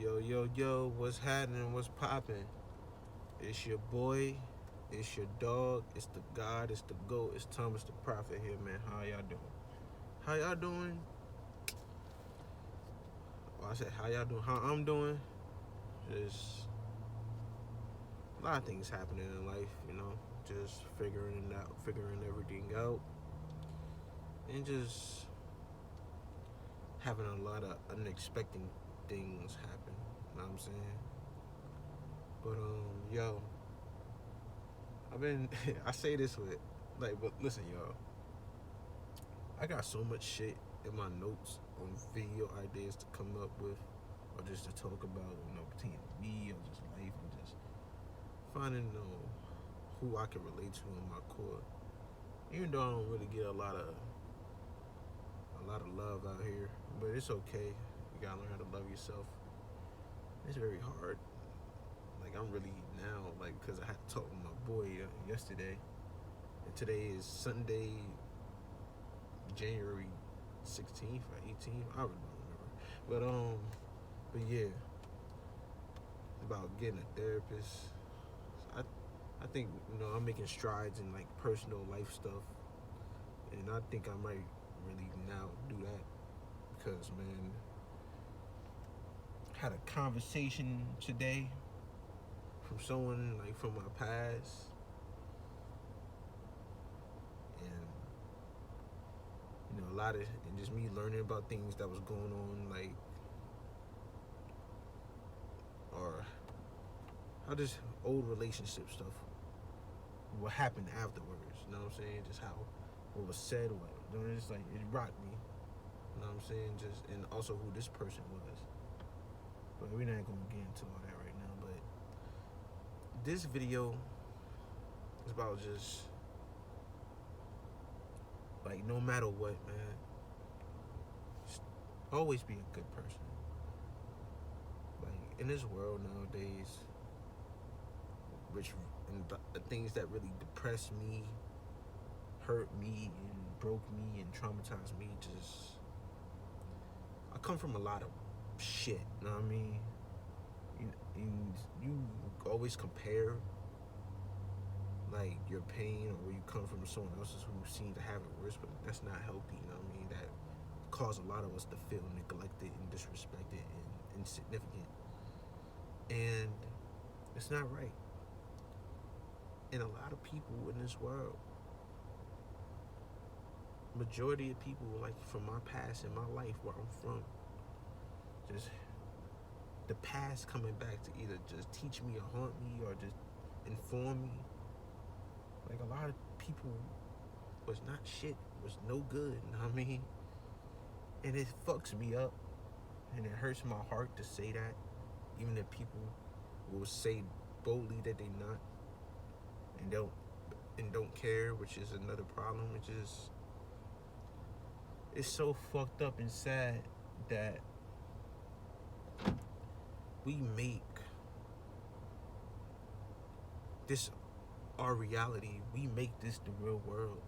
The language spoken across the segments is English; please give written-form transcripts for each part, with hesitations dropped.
Yo, what's happening? What's popping? It's your boy, it's your dog, it's the God, it's the GOAT, it's Thomas the Prophet here, man. How y'all doing? How y'all doing? Well, I said, how y'all doing? How I'm doing? Just a lot of things happening in life, just figuring everything out, and just having a lot of unexpected things happen. You know what I'm saying? But yo, I say this with, but listen, y'all. I got so much shit in my notes on video ideas to come up with, or just to talk about, between me or just life and just finding, who I can relate to in my core. Even though I don't really get a lot of love out here, but it's okay. You gotta learn how to love yourself. It's very hard. I'm really now, because I had to talk with my boy yesterday, and today is Sunday, January 16th or 18th. I really don't remember. But yeah, about getting a therapist. I think I'm making strides in personal life stuff, and I think I might really now do that because, man, I had a conversation today from someone from my past, and a lot of, and just me learning about things that was going on, or how just old relationship stuff, what happened afterwards, you know what I'm saying? Just how what was said, it's it rocked me, you know what I'm saying? Just, and also who this person was. But we're not gonna get into all that right now. But this video is about just no matter what, man, just always be a good person. In this world nowadays, the things that really depressed me, hurt me, and broke me, and traumatized me, I come from a lot of shit, you know what I mean? You always compare, your pain or where you come from someone else's who seem to have it worse, but that's not healthy, you know what I mean? That caused a lot of us to feel neglected and disrespected and insignificant. And it's not right. And a lot of people in this world, majority of people from my past and my life, where I'm from, just the past coming back to either just teach me or haunt me or just inform me. A lot of people was not shit, was no good, you know what I mean? And it fucks me up, and it hurts my heart to say that, even if people will say boldly that they not and don't care, which is another problem. It's so fucked up and sad that we make this our reality. We make this the real world.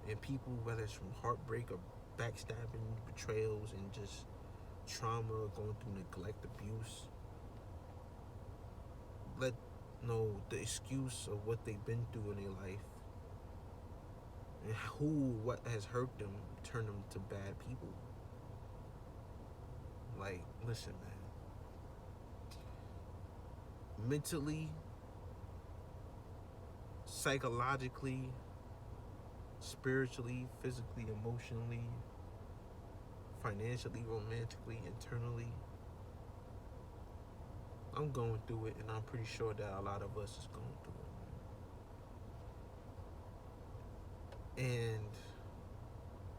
And people, whether it's from heartbreak or backstabbing, betrayals, and just trauma, going through neglect, abuse, let know the excuse of what they've been through in their life and what has hurt them, turn them to bad people. Listen, man. Mentally, psychologically, spiritually, physically, emotionally, financially, romantically, internally, I'm going through it, and I'm pretty sure that a lot of us is going through it. And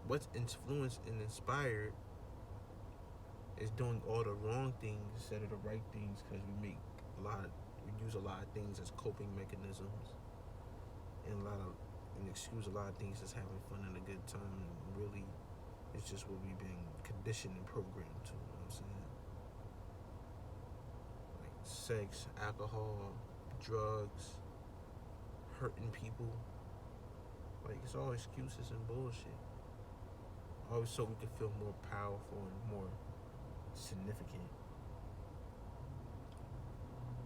what's influenced and inspired is doing all the wrong things instead of the right things, because we use a lot of things as coping mechanisms, and excuse a lot of things as having fun and a good time. And really, it's just what we've been conditioned and programmed to, you know what I'm saying? Sex, alcohol, drugs, hurting people. It's all excuses and bullshit. Always so we can feel more powerful and more significant.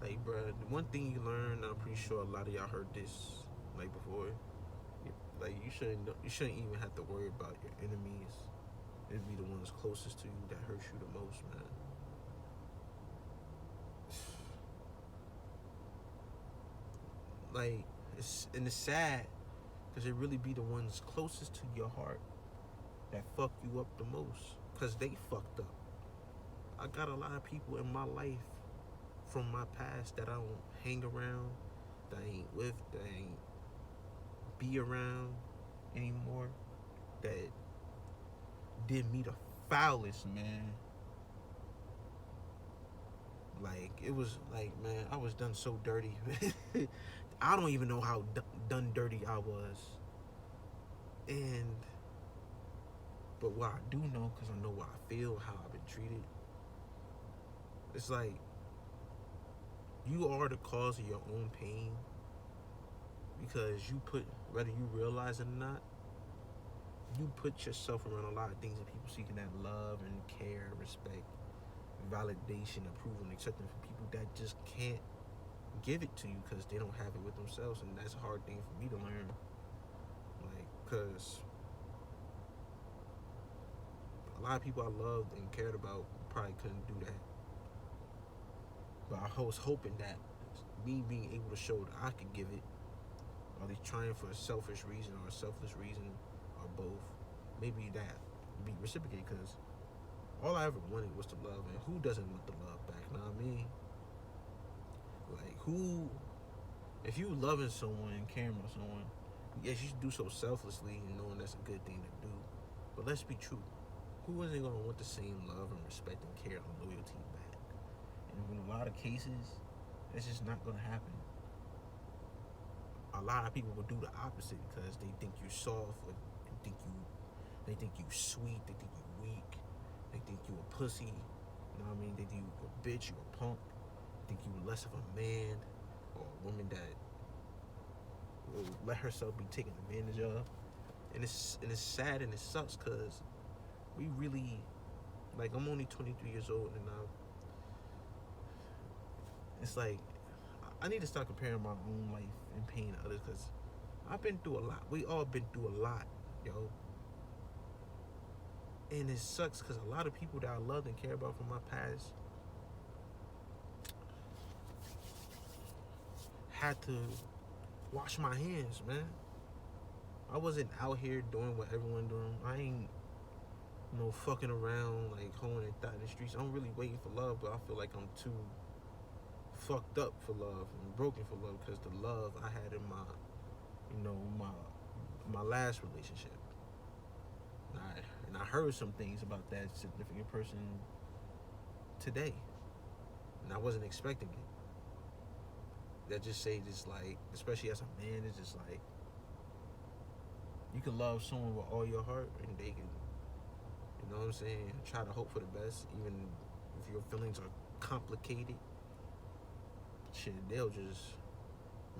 Like, bruh, the one thing you learn, I'm pretty sure a lot of y'all heard this like before. Like, you shouldn't even have to worry about your enemies. It'd be the ones closest to you that hurt you the most, man. Like, it's sad because it really be the ones closest to your heart that fuck you up the most because they fucked up. I got a lot of people in my life from my past that I don't hang around, that I ain't with, that I ain't be around anymore, that did me the foulest, man. Like, it was like, man, I was done so dirty. I don't even know how done dirty I was. But what I do know, because I know what I feel, how I've been treated, it's like, you are the cause of your own pain because whether you realize it or not, you put yourself around a lot of things that people seeking that love and care, respect, validation, approval, and acceptance from people that just can't give it to you because they don't have it with themselves. And that's a hard thing for me to learn. Like, because a lot of people I loved and cared about probably couldn't do that. But I was hoping that me being able to show that I could give it, or at least trying for a selfish reason or a selfless reason, or both, maybe that be reciprocated, because all I ever wanted was to love, and who doesn't want the love back? Know what I mean? Like, if you loving someone and caring about someone, yes, you should do so selflessly and knowing that's a good thing to do. But let's be true. Who isn't going to want the same love and respect and care and loyalty back? And in a lot of cases, it's just not going to happen. A lot of people will do the opposite because they think you're soft, or they think you sweet, they think you weak, they think you a pussy, you know what I mean? They think you a bitch, you a punk, they think you less of a man or a woman that will let herself be taken advantage of. And it's sad and it sucks because we really, like, I'm only 23 years old and it's like, I need to start comparing my own life and pain to others because I've been through a lot. We all been through a lot, yo. And it sucks because a lot of people that I loved and care about from my past had to wash my hands, man. I wasn't out here doing what everyone doing. I ain't, fucking around, like, hoeing and thot in the streets. I'm really waiting for love, but I feel like I'm too fucked up for love and broken for love because the love I had in my last relationship. And I heard some things about that significant person today, and I wasn't expecting it. That just say this, like, especially as a man, it's just like, you can love someone with all your heart and they can, you know what I'm saying, try to hope for the best, even if your feelings are complicated. Shit, they'll just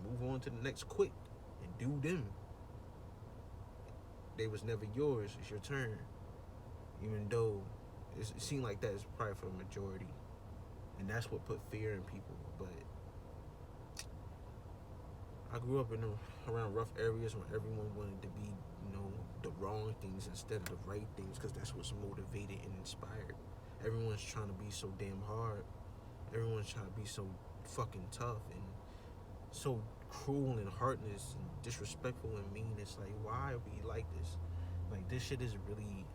move on to the next quick and do them. They was never yours, it's your turn. Even though it seemed like that is probably for the majority. And that's what put fear in people. But I grew up around rough areas where everyone wanted to be, the wrong things instead of the right things, because that's what's motivated and inspired. Everyone's trying to be so damn hard. Everyone's trying to be so fucking tough and so cruel and heartless and disrespectful and mean. It's like, why are we like this? Like, this shit is really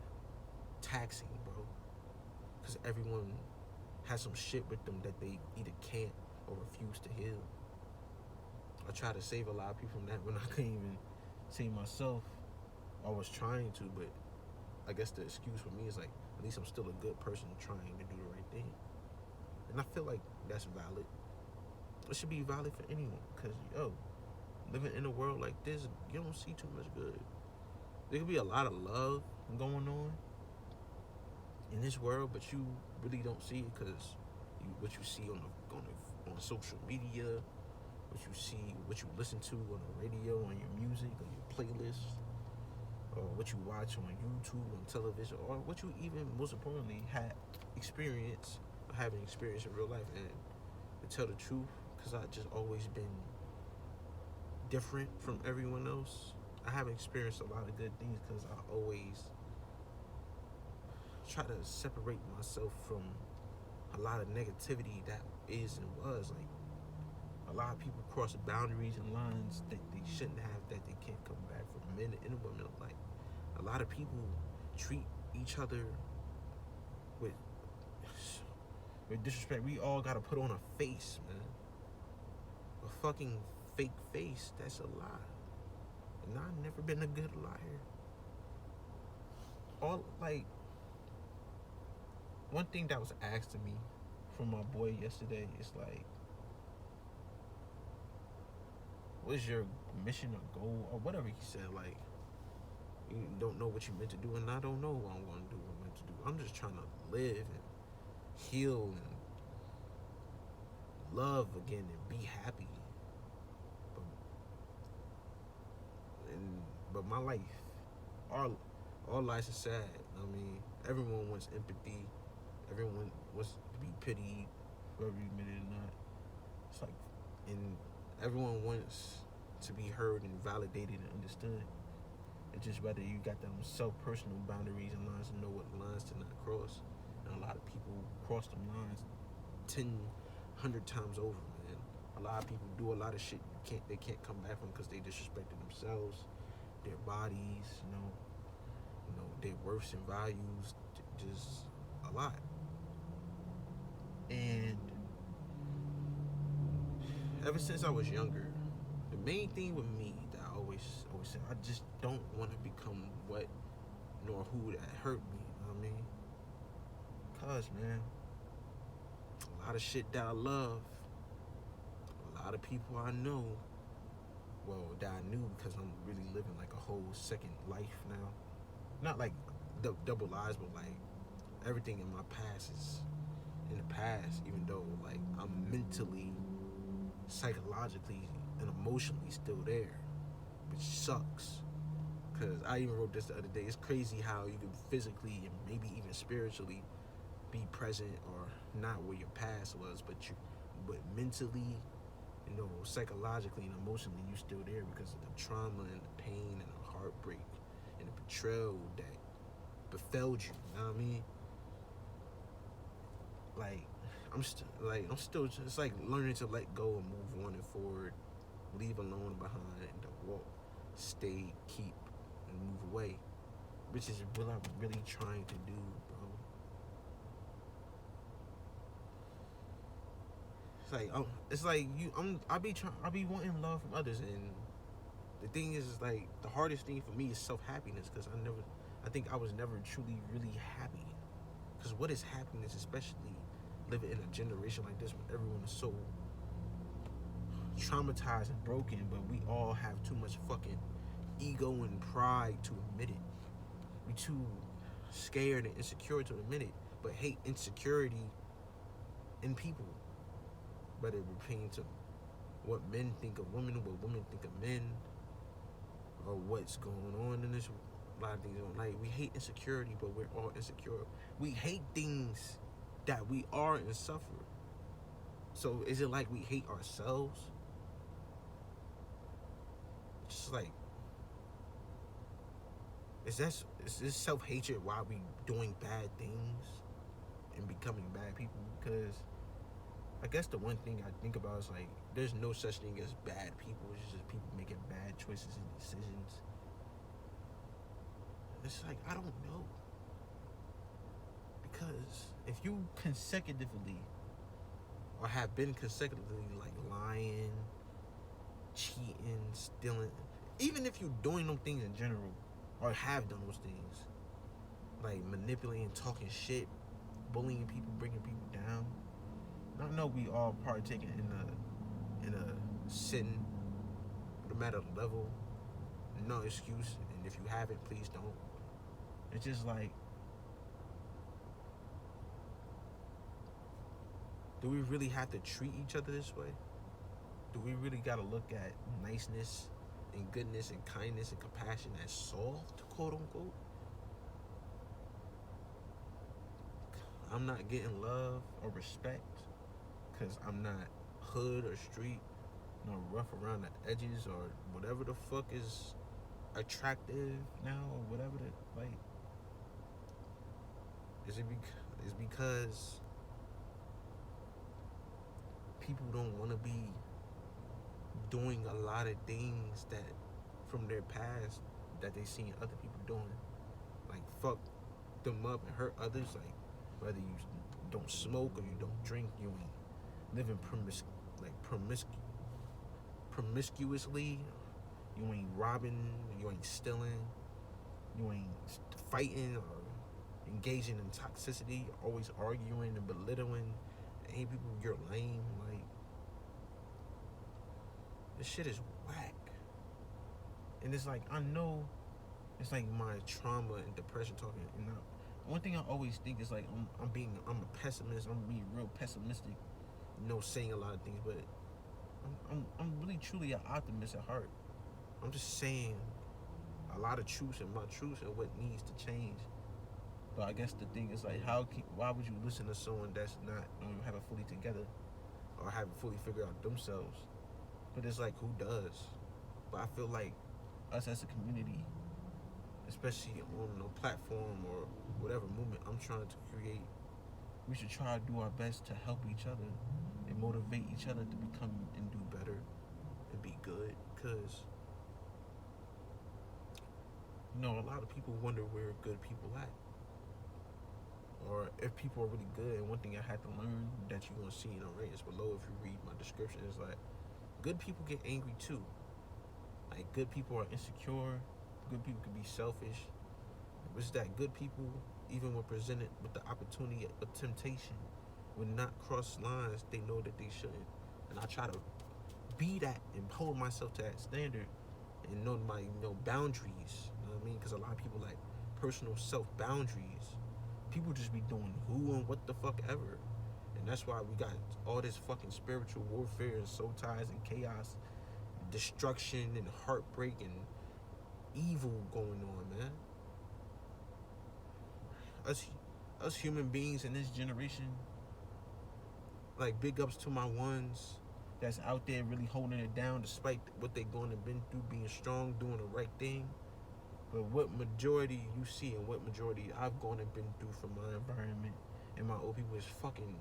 taxing, bro. Because everyone has some shit with them that they either can't or refuse to heal. I try to save a lot of people from that when I couldn't even save myself. I was trying to, but I guess the excuse for me is like, at least I'm still a good person trying to do the right thing. And I feel like that's valid. It should be valid for anyone, because, living in a world like this, you don't see too much good. There could be a lot of love going on in this world, but you really don't see it because what you see on social media, what you listen to on the radio, on your music, on your playlist, or what you watch on YouTube, on television, or what you even, most importantly, having experience in real life. And to tell the truth, because I just always been different from everyone else. I haven't experienced a lot of good things because I always try to separate myself from a lot of negativity that is and was. Like, a lot of people cross boundaries and lines that they shouldn't have, that they can't come back from, men and women. Like, a lot of people treat each other with disrespect. We all gotta put on a face, man. A fucking fake face. That's a lie. And I've never been a good liar. All, like, one thing that was asked to me from my boy yesterday is like, what's your mission or goal or whatever he said? Like, you don't know what you're meant to do, and I don't know what I'm going to do, what I'm meant to do. I'm just trying to live and heal and love again and be happy. But my life, all lives are sad. I mean, everyone wants empathy. Everyone wants to be pitied, whether you admit it or not. It's like, and everyone wants to be heard and validated and understood. It's just whether you got them self-personal boundaries and lines to know what lines to not cross. And a lot of people cross them lines 10, 100 times over, man. A lot of people do a lot of shit they can't come back from because they disrespected themselves, their bodies, you know, their worths and values, just a lot. And ever since I was younger, the main thing with me that I always said, I just don't want to become what nor who that hurt me. You know what I mean? Cause, man, a lot of shit that I love, a lot of people I know, well, that I knew because I'm really living like a whole second life now. Not like double lives, but like everything in my past is in the past, even though like I'm mentally, psychologically, and emotionally still there, which sucks. Cause I even wrote this the other day. It's crazy how you can physically and maybe even spiritually be present or not where your past was, but mentally, psychologically and emotionally, you still there because of the trauma and the pain and the heartbreak and the betrayal that befelled you. You know what I mean? Like, I'm still just like learning to let go and move on and forward, leave alone behind, and to walk, stay, keep, and move away, which is what I'm really trying to do, bro. It's like I be wanting love from others, and the thing is like the hardest thing for me is self-happiness, because I think I was never truly really happy. Because what is happiness, especially living in a generation like this when everyone is so traumatized and broken, but we all have too much fucking ego and pride to admit it. We too scared and insecure to admit it, but hate insecurity in people. Whether it pertains to what men think of women, what women think of men, or what's going on in this, a lot of things don't like. We hate insecurity, but we're all insecure. We hate things that we are and suffer. So is it like we hate ourselves? Just like, is this self-hatred why we doing bad things and becoming bad people? Because I guess the one thing I think about is like, there's no such thing as bad people. It's just people making bad choices and decisions. It's like, I don't know. Because if you consecutively, or have been consecutively like lying, cheating, stealing, even if you're doing those things in general, or have done those things, like manipulating, talking shit, bullying people, bringing people down, I know we all partaking in a sin, no matter the level. No excuse, and if you haven't, please don't. It's just like, do we really have to treat each other this way? Do we really gotta look at niceness and goodness and kindness and compassion as soft, quote unquote? I'm not getting love or respect because I'm not hood or street, rough around the edges or whatever the fuck is attractive now or whatever the like. Is it because people don't want to be doing a lot of things that from their past that they seen other people doing, like fuck them up and hurt others, like whether you don't smoke or you don't drink, you ain't living promiscuously, you ain't robbing, you ain't stealing, you ain't fighting or engaging in toxicity, always arguing and belittling, ain't people you're lame, like this shit is whack. And it's like, I know it's like my trauma and depression talking, and one thing I always think is like I'm a pessimist, I'm being real pessimistic, saying a lot of things, but I'm really truly an optimist at heart. I'm just saying a lot of truths and my truths and what needs to change. But I guess the thing is like, why would you listen to someone that's don't even have it fully together or haven't fully figured out themselves? But it's like, who does? But I feel like us as a community, especially on a platform or whatever movement I'm trying to create, we should try to do our best to help each other and motivate each other to become and do better and be good. Because a lot of people wonder where good people at, or if people are really good. And one thing I had to learn that you're gonna see in the ratings below if you read my description is like, good people get angry too. Like, good people are insecure. Good people can be selfish. It's that good people, even when presented with the opportunity of temptation, would not cross lines they know that they shouldn't. And I try to be that and hold myself to that standard and know my boundaries. You know what I mean? Because a lot of people like personal self boundaries. People just be doing who and what the fuck ever. And that's why we got all this fucking spiritual warfare and soul ties and chaos, destruction and heartbreak and evil going on, man. Us human beings in this generation, like, big ups to my ones that's out there really holding it down despite what they're going to been through, being strong, doing the right thing. But what majority you see and what majority I've gone and been through from my environment and my old people is fucking,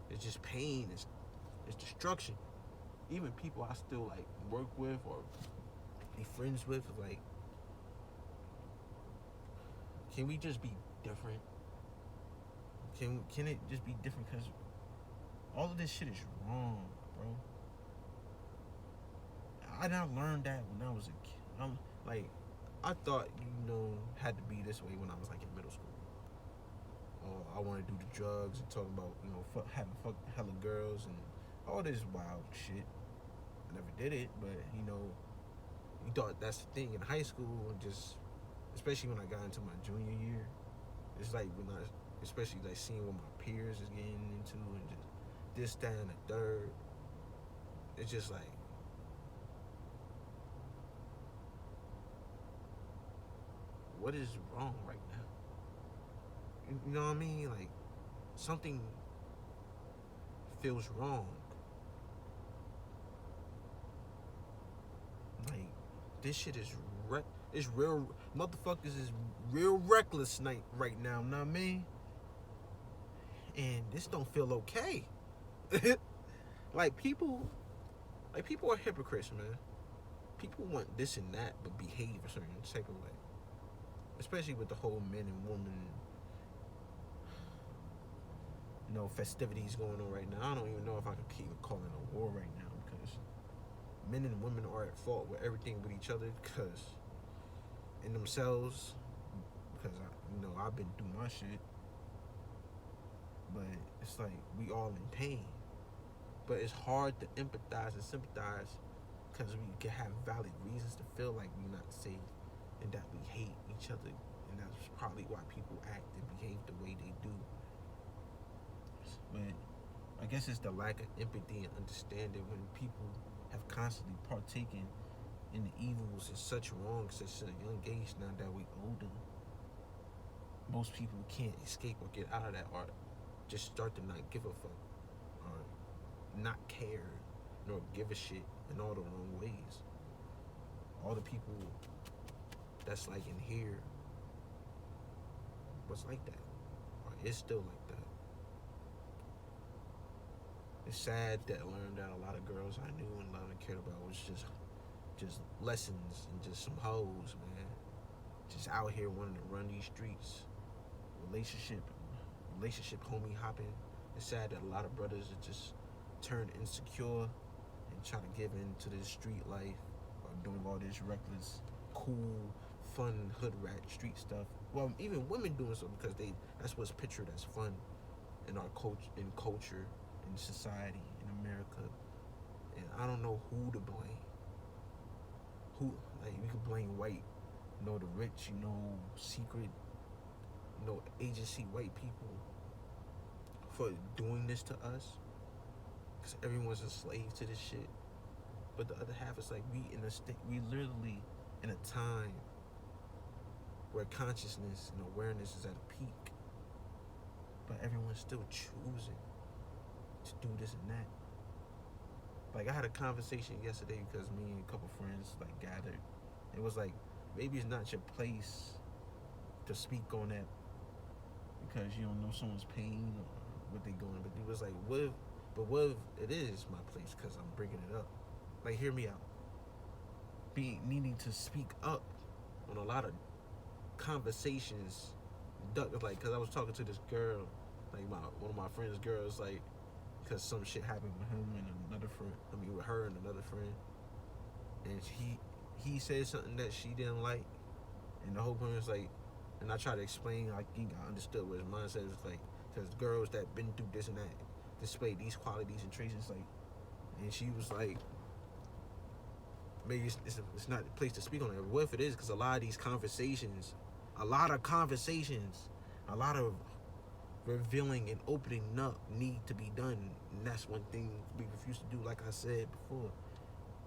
it's just pain, it's destruction. Even people I still like work with or be friends with, like, can we just be different? Can it just be different? Because all of this shit is wrong, bro. I learned that when I was a kid. I thought, had to be this way when I was like in middle school. Or I want to do the drugs and talk about, having hella girls and all this wild shit. I never did it, but you thought that's the thing in high school, and just especially when I got into my junior year, it's like when I especially like seeing what my peers is getting into and just this, that, and the third. It's just like, what is wrong right now? You know what I mean? Like, something feels wrong. Like, this shit is it's real. Motherfuckers is real reckless right now. You know what I mean? And this don't feel okay. Like, people are hypocrites, man. People want this and that, but behave a certain type of way. Especially with the whole men and woman, festivities going on right now. I don't even know if I can keep calling it a war right now, because men and women are at fault with everything with each other, because in themselves, because I've been through my shit. But it's like we all in pain. But it's hard to empathize and sympathize, because we can have valid reasons to feel like we're not safe and that we hate each other, and that's probably why people act and behave the way they do. But I guess it's the lack of empathy and understanding when people have constantly partaken in the evils and such wrongs at such a young age. Now that we older, most people can't escape or get out of that, or just start to not give a fuck, or not care nor give a shit in all the wrong ways. All the people that's like in here was like that, or is still like that. It's sad that I learned that a lot of girls I knew and loved and cared about was just lessons and just some hoes, man. Just out here wanting to run these streets. Relationship homie hopping. It's sad that a lot of brothers are just turned insecure and try to give in to this street life or doing all this reckless, cool, fun, hood rat street stuff. Well, even women doing so because that's what's pictured as fun in our culture, in society, in America. And I don't know who to blame. You could blame white, the rich, secret, agency white people for doing this to us, because everyone's a slave to this shit. But the other half is like we literally in a time where consciousness and awareness is at a peak, but everyone's still choosing to do this and that. Like, I had a conversation yesterday because me and a couple friends gathered. It was like, maybe it's not your place to speak on that because you don't know someone's pain or what they going. But it was like, what if it is my place because I'm bringing it up? Like, hear me out. Needing to speak up on a lot of conversations, because I was talking to this girl, one of my friend's girls, because some shit happened with him and another friend. With her and another friend, and he said something that she didn't like, and the whole point was and I tried to explain. I think I understood what his mindset was because girls that been through this and that display these qualities and traits. And she was like, maybe it's not the place to speak on it. What if it is? Because a lot of conversations, a lot of revealing and opening up need to be done, and that's one thing we refuse to do. Like I said before,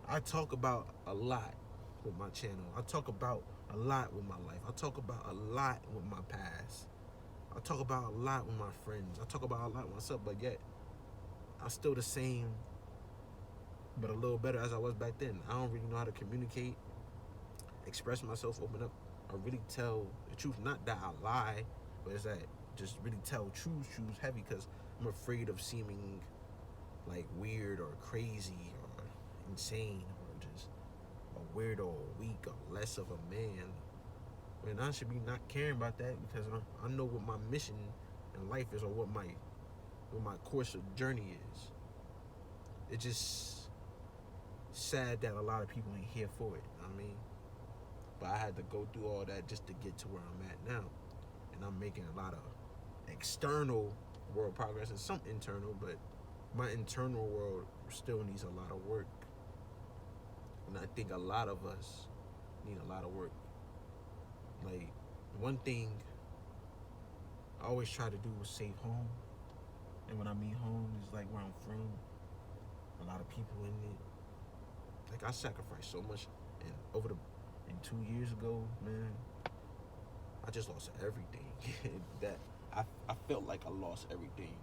I talk about a lot with my channel. I talk about a lot with my life. I talk about a lot with my past. I talk about a lot with my friends. I talk about a lot with myself, but yet I'm still the same, but a little better as I was back then. I don't really know how to communicate, express myself, open up, or really tell the truth. Not that I lie, but it's that just really tell truths heavy, because I'm afraid of seeming like weird or crazy or insane or just a weirdo or weak or less of a man. And I should be not caring about that, because I know what my mission in life is, or what my course of journey is. It's just sad that a lot of people ain't here for it. But I had to go through all that just to get to where I'm at now, and I'm making a lot of external world progress and some internal, but my internal world still needs a lot of work. And I think a lot of us need a lot of work. One thing I always try to do is save home. And when I mean home, is where I'm from. A lot of people in it. I sacrificed so much, and 2 years ago, man, I just lost everything. That I felt like I lost everything.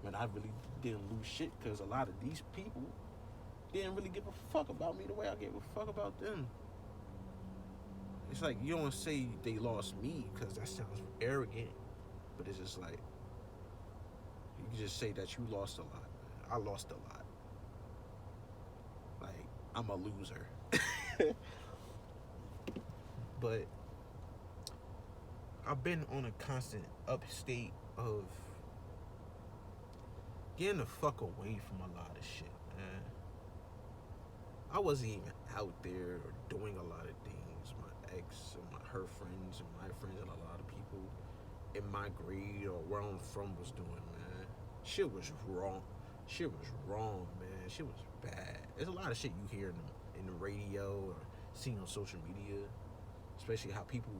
When I really didn't lose shit, because a lot of these people didn't really give a fuck about me the way I gave a fuck about them. It's you don't say they lost me, because that sounds arrogant, but it's just you can just say that you lost a lot. I lost a lot. I'm a loser. But I've been on a constant upstate of getting the fuck away from a lot of shit, man. I wasn't even out there or doing a lot of things my ex and her friends and my friends and a lot of people in my grade or where I'm from was doing, man. Shit was wrong. Shit was wrong, man. Shit was bad. There's a lot of shit you hear in the radio or see on social media, especially how people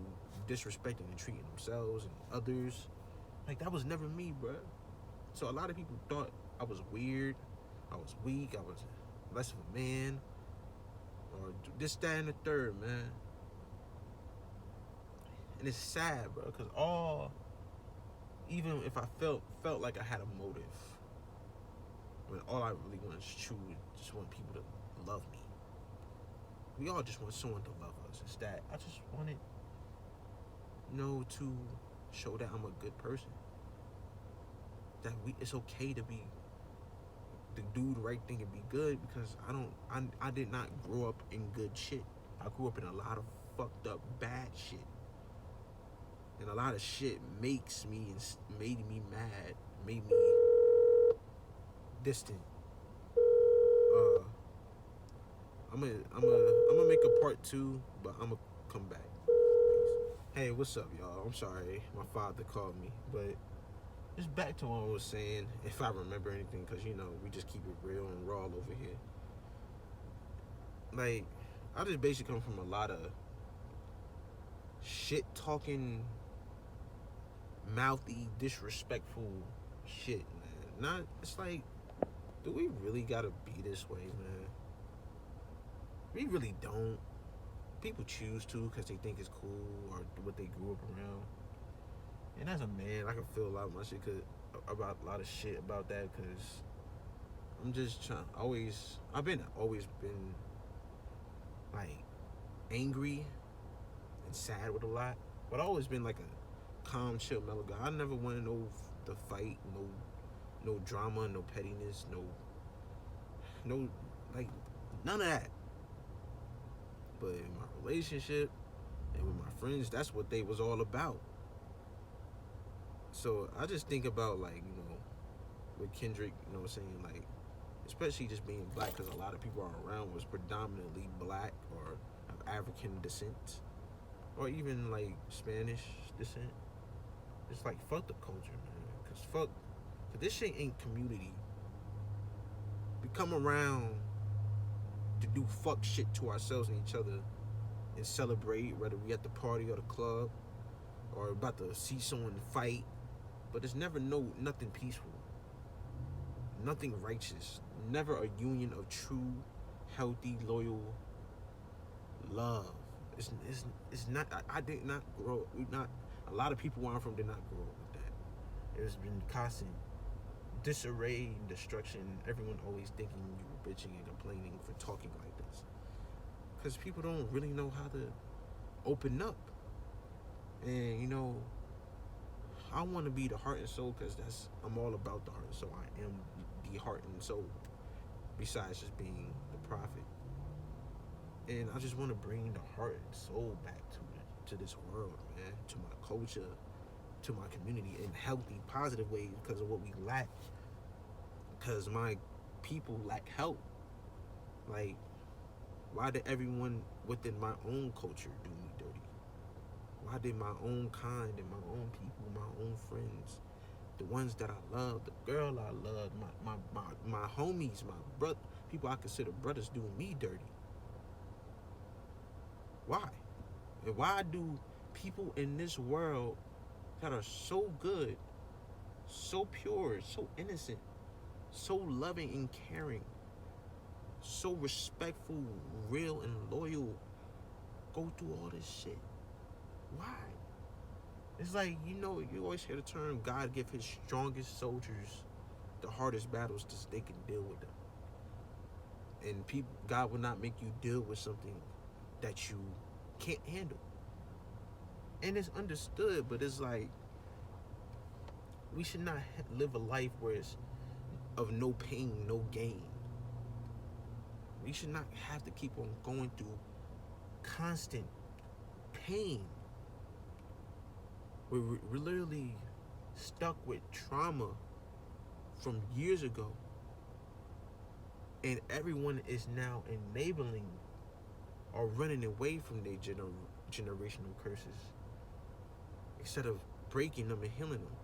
disrespecting and treating themselves and others. That was never me, bro. So a lot of people thought I was weird, I was weak, I was less of a man, or this, that, and the third, man. And it's sad, bro, because even if I felt like I had a motive, when all I really want is just want people to love me. We all just want someone to love us. It's that I just wanted, to show that I'm a good person. That it's okay to do the right thing and be good, because I did not grow up in good shit. I grew up in a lot of fucked up bad shit. And a lot of shit makes me and made me mad, made me distant. I'm gonna make a part 2, but I'm gonna come back. Peace. Hey, what's up, y'all? I'm sorry, my father called me, but just back to what I was saying, if I remember anything, because we just keep it real and raw over here. Like, I just basically come from a lot of shit talking, mouthy, disrespectful shit, man. It's like, do we really gotta be this way, man? We really don't. People choose to because they think it's cool or what they grew up around. And as a man, I can feel a lot of my shit about a lot of shit about that, because I'm just trying. I've always been like angry and sad with a lot, but I've always been like a calm, chill, mellow guy. I never wanted the fight, no drama, no pettiness, no like none of that. But in my relationship and with my friends, that's what they was all about. So I just think about, like, with Kendrick, what I'm saying, like, especially just being black, because a lot of people around was predominantly black or of African descent, or even like Spanish descent. It's like, fuck the culture, man, because this shit ain't community. We come around to do fuck shit to ourselves and each other and celebrate, whether we at the party or the club or about to see someone fight, but it's never nothing peaceful, nothing righteous, never a union of true, healthy, loyal love. It's not. I did not grow. A lot of people where I'm from did not grow up with that. There's been constant disarray and destruction. Everyone always thinking you were bitching and complaining for talking like this, because people don't really know how to open up. And I want to be the heart and soul, because I'm all about the heart and soul. I am the heart and soul, besides just being the prophet. And I just want to bring the heart and soul back to this world, man, to my culture, to my community, in healthy, positive ways, because of what we lack. Because my people lack help. Like, why did everyone within my own culture do me dirty? Why did my own kind and my own people, my own friends, the ones that I love, the girl I love, my homies, my brother, people I consider brothers, do me dirty? Why? And why do people in this world that are so good, so pure, so innocent, so loving and caring, so respectful, real and loyal, go through all this shit? Why? It's like, you always hear the term, God give his strongest soldiers the hardest battles so they can deal with them. And God will not make you deal with something that you can't handle. And it's understood, but it's like, we should not live a life where it's of no pain, no gain. We should not have to keep on going through constant pain. We're literally stuck with trauma from years ago, and everyone is now enabling or running away from their generational curses instead of breaking them and healing them.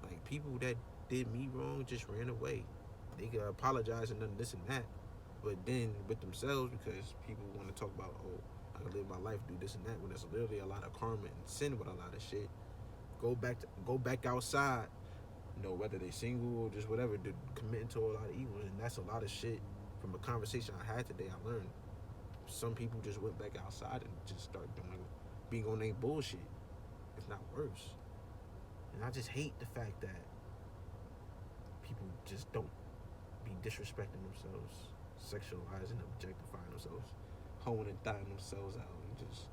Like, people that did me wrong just ran away. They could apologize and done this and that, but then with themselves, because people want to talk about, I can live my life, do this and that, when there's literally a lot of karma and sin with a lot of shit. Go back outside, whether they single or just whatever, committing to a lot of evil. And that's a lot of shit. From a conversation I had today, I learned some people just went back outside and just start being on their bullshit, if not worse. And I just hate the fact that people just don't disrespecting themselves, sexualizing, objectifying themselves, hoeing and thotting themselves out, and just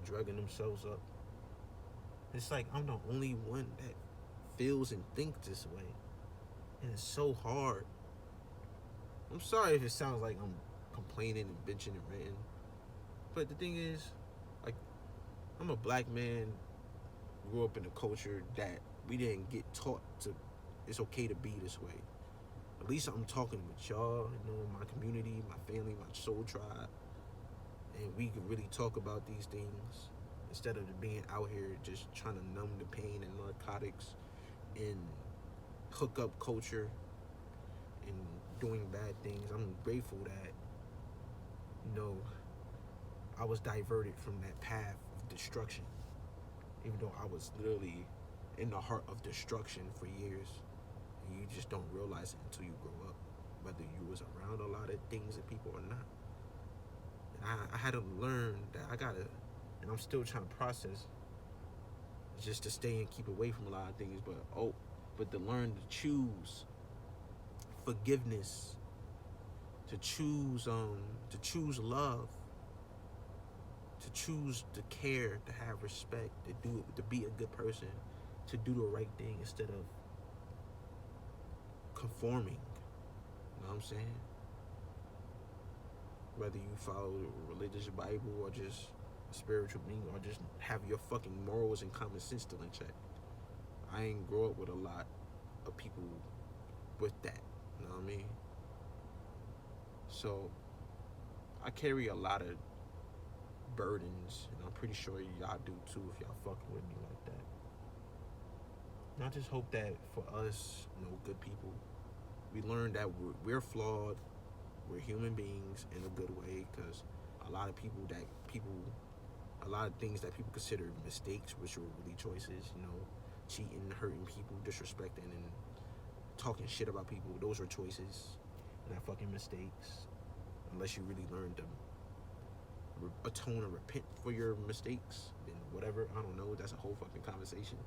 drugging themselves up. It's like I'm the only one that feels and thinks this way. And it's so hard. I'm sorry if it sounds like I'm complaining and bitching and ranting. But the thing is, like, I'm a black man, grew up in a culture that we didn't get taught to, it's okay to be this way. At least I'm talking with y'all, my community, my family, my soul tribe. And we can really talk about these things instead of being out here just trying to numb the pain and narcotics and hookup culture and doing bad things. I'm grateful that, I was diverted from that path of destruction, even though I was literally in the heart of destruction for years. And you just don't realize it until you grow up, whether you was around a lot of things and people or not. And I had to learn that I gotta, and I'm still trying to process, just to stay and keep away from a lot of things, but to learn to choose forgiveness, to choose love, to choose to care, to have respect, to be a good person, to do the right thing instead of conforming. You know what I'm saying? Whether you follow the religious Bible or just a spiritual being or just have your fucking morals and common sense still in check. I ain't grow up with a lot of people with that. You know what I mean? So I carry a lot of burdens, and I'm pretty sure y'all do too if y'all fucking with me like that. And I just hope that for us, good people, we learn that we're flawed, we're human beings in a good way, because a lot of things that people consider mistakes, which are really choices, cheating, hurting people, disrespecting, and talking shit about people, those are choices, not fucking mistakes, unless you really learn to atone and repent for your mistakes, then whatever, I don't know, that's a whole fucking conversation.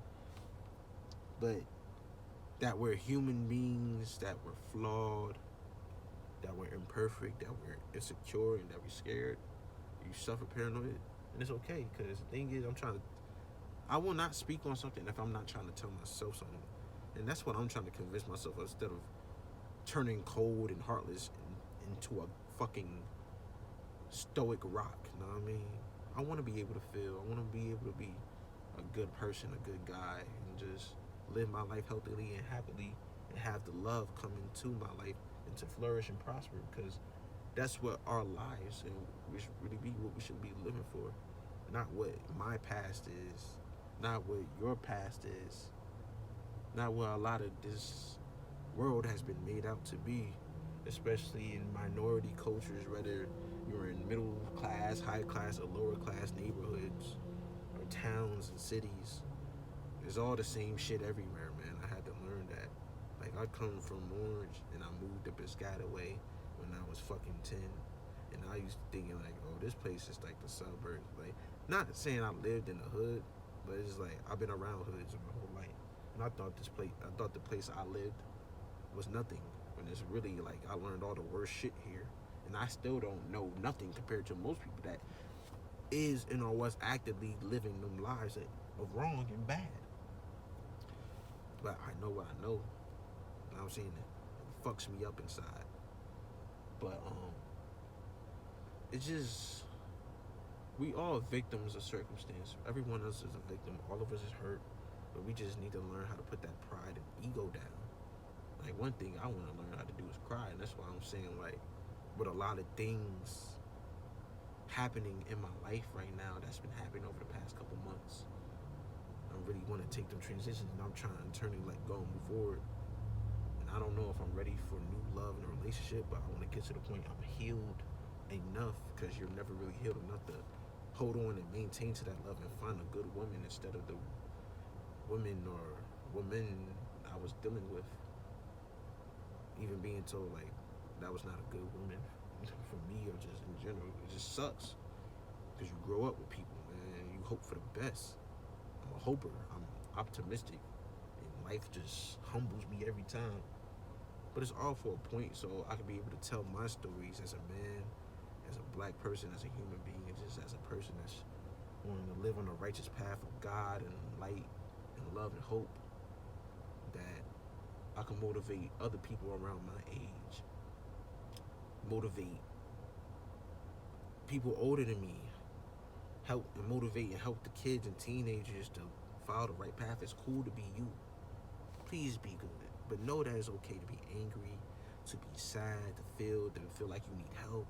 But that we're human beings, that we're flawed, that we're imperfect, that we're insecure, and that we're scared, you suffer paranoid, and it's okay, because the thing is, I will not speak on something if I'm not trying to tell myself something. And that's what I'm trying to convince myself of, instead of turning cold and heartless into a fucking stoic rock, you know what I mean? I want to be able to feel, I want to be able to be a good person, a good guy, and just live my life healthily and happily, and have the love come into my life and to flourish and prosper, because that's what our lives, and we should really be what we should be living for, not what my past is, not what your past is, not what a lot of this world has been made out to be, especially in minority cultures, whether you're in middle class, high class, or lower class neighborhoods, or towns and cities. It's all the same shit everywhere, man. I had to learn that. Like, I come from Orange, and I moved to Piscataway when I was fucking 10. And I used to thinking, like, oh, this place is like the suburbs. Like, not saying I lived in the hood, but it's just like, I've been around hoods my whole life. And I thought the place I lived was nothing. When it's really, like, I learned all the worst shit here. And I still don't know nothing compared to most people that is and or was actively living them lives of wrong and bad. But I know what I know. You know what I'm saying? It fucks me up inside. But it's just, we all victims of circumstance. Everyone else is a victim. All of us is hurt. But we just need to learn how to put that pride and ego down. Like, one thing I want to learn how to do is cry. And that's why I'm saying, like, with a lot of things happening in my life right now that's been happening over the past couple months, I really want to take them transitions, and I'm trying to turn and let go and move forward. And I don't know if I'm ready for new love in a relationship, but I want to get to the point I'm healed enough, because you're never really healed enough to hold on and maintain to that love and find a good woman instead of the women I was dealing with. Even being told, like, that was not a good woman for me, or just in general. It just sucks, because you grow up with people, man, and you hope for the best. I'm a hoper. I'm optimistic, and life just humbles me every time. But it's all for a point, so I can be able to tell my stories as a man, as a black person, as a human being, and just as a person that's wanting to live on the righteous path of God and light and love and hope, that I can motivate other people around my age, motivate people older than me, help and motivate and help the kids and teenagers to follow the right path. It's cool to be you. Please be good. But know that it's okay to be angry, to be sad, to feel like you need help.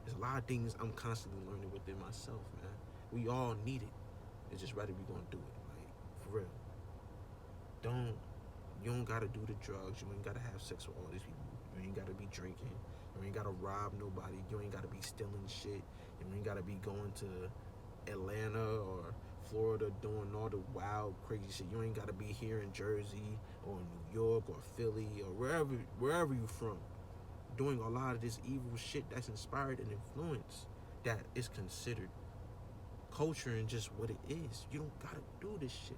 There's a lot of things I'm constantly learning within myself, man. We all need it. It's just whether we gonna do it. Like, for real. You don't gotta do the drugs. You ain't gotta have sex with all these people. You ain't gotta be drinking. You ain't gotta rob nobody. You ain't gotta be stealing shit. You ain't gotta be going to Atlanta or Florida doing all the wild, crazy shit. You ain't gotta be here in Jersey or New York or Philly or wherever you from, doing a lot of this evil shit that's inspired and influenced, that is considered culture and just what it is. You don't gotta do this shit.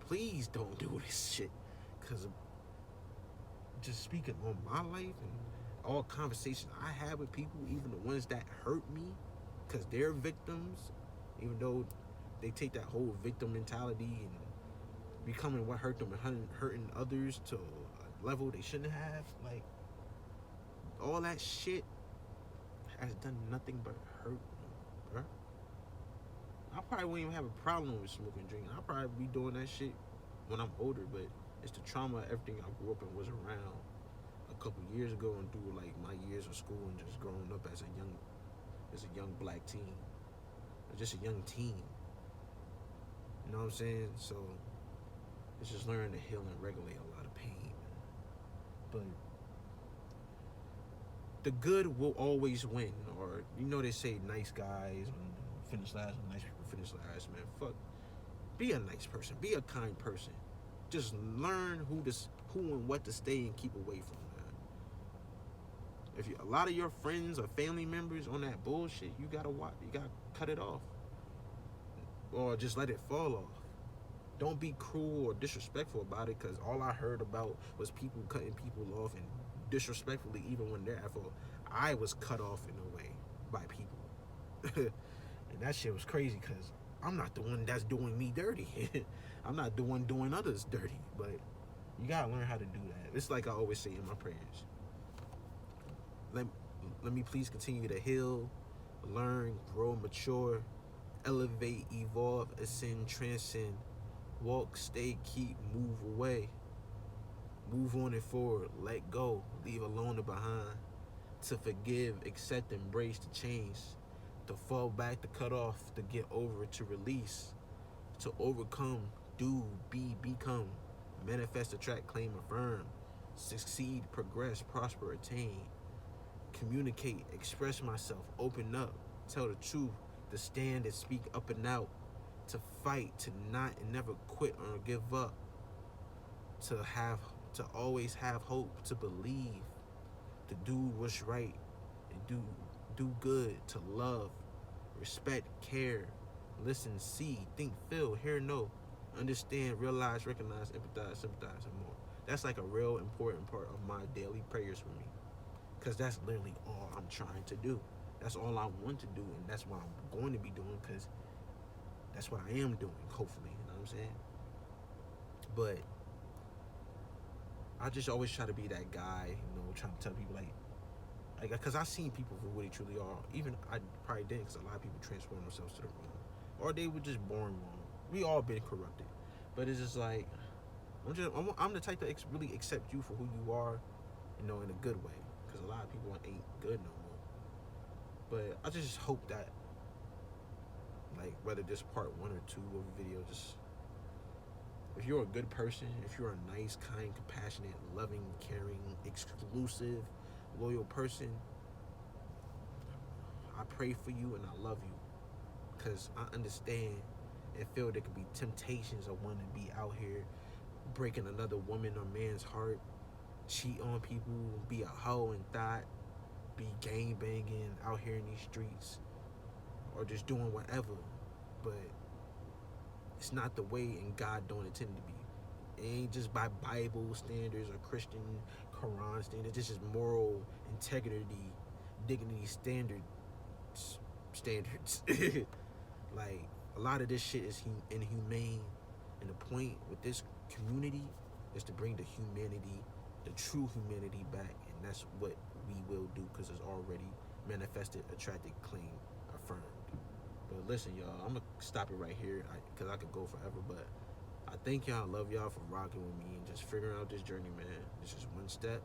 Please don't do this shit. Because just speaking on my life and all conversations I have with people, even the ones that hurt me, because they're victims, even though they take that whole victim mentality and becoming what hurt them and hurting others to a level they shouldn't have. Like, all that shit has done nothing but hurt me, bro. I probably wouldn't even have a problem with smoking and drinking. I'll probably be doing that shit when I'm older, but it's the trauma, everything I grew up and was around a couple years ago and through like my years of school and just growing up as a young black teen, or just a young teen. You know what I'm saying? So it's just learning to heal and regulate a lot of pain, man. But the good will always win, or they say nice guys finish last, and nice people finish last, man. Fuck. Be a nice person. Be a kind person. Just learn who and what to stay and keep away from, man. If a lot of your friends or family members on that bullshit, you gotta cut it off, or just let it fall off. Don't be cruel or disrespectful about it, because all I heard about was people cutting people off, and disrespectfully, even when they're at fault. I was cut off in a way by people. And that shit was crazy, because I'm not the one that's doing me dirty. I'm not the one doing others dirty. But you gotta learn how to do that. It's like I always say in my prayers. Let me please continue to heal, learn, grow, mature, elevate, evolve, ascend, transcend, walk, stay, keep, move away, move on and forward, let go, leave alone and behind, to forgive, accept, embrace, to change, to fall back, to cut off, to get over, to release, to overcome, do, be, become, manifest, attract, claim, affirm, succeed, progress, prosper, attain, communicate, express myself, open up, tell the truth, to stand and speak up and out, to fight, to not and never quit or give up, to always have hope, to believe, to do what's right, and do good, to love, respect, care, listen, see, think, feel, hear, know, understand, realize, recognize, empathize, sympathize, and more. That's like a real important part of my daily prayers for me, because that's literally all I'm trying to do. That's all I want to do, and that's what I'm going to be doing, because that's what I am doing, hopefully, you know what I'm saying? But I just always try to be that guy, trying to tell people, like, because I've seen people for what they truly are. Even I probably didn't, because a lot of people transform themselves to the wrong, or they were just born wrong. We all been corrupted, but it's just like, I'm the type to really accept you for who you are, in a good way, because a lot of people ain't good no more. But I just hope that, like, whether this part 1 or 2 of a video, just, if you're a good person, if you're a nice, kind, compassionate, loving, caring, exclusive, loyal person, I pray for you and I love you, because I understand and feel there could be temptations of wanting to be out here breaking another woman or man's heart, cheat on people, be a hoe and thot, be gang banging out here in these streets, or just doing whatever. But it's not the way, and God don't intend it to be. It ain't just by Bible standards or Christian Quran standards. This is moral integrity, dignity standards. Like, a lot of this shit is inhumane, and the point with this community is to bring the humanity, the true humanity back, and that's what we will do, because it's already manifested, attracted, claimed, affirmed. But listen, y'all, I'm gonna stop it right here, because I could go forever, but I thank y'all, love y'all for rocking with me and just figuring out this journey, man. This is one step,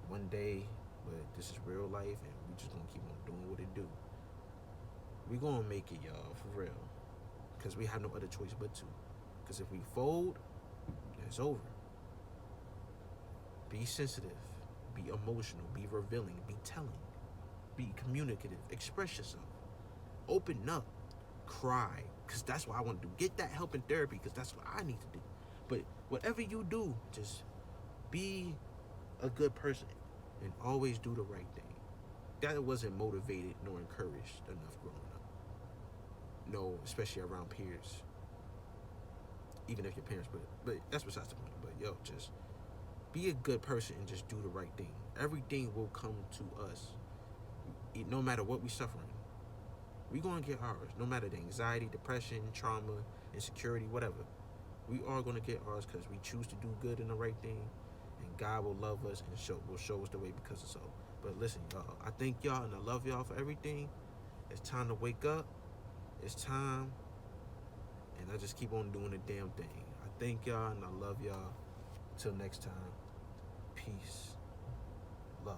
one day, but this is real life, and we just gonna keep on doing what it do. We gonna make it, y'all, for real, because we have no other choice but to. Because if we fold, it's over. Be sensitive, be emotional, be revealing, be telling, be communicative, express yourself, open up, cry, because that's what I want to do. Get that help in therapy, because that's what I need to do. But whatever you do, just be a good person and always do the right thing. That wasn't motivated nor encouraged enough growing up. No, especially around peers. Even if your parents, but that's besides the point. But yo, just be a good person and just do the right thing. Everything will come to us, no matter what we're suffering. We're going to get ours, no matter the anxiety, depression, trauma, insecurity, whatever. We are going to get ours because we choose to do good and the right thing, and God will love us and will show us the way because of so. But listen, y'all, I thank y'all and I love y'all for everything. It's time to wake up. It's time. And I just keep on doing the damn thing. I thank y'all and I love y'all. Till next time. Peace. Love.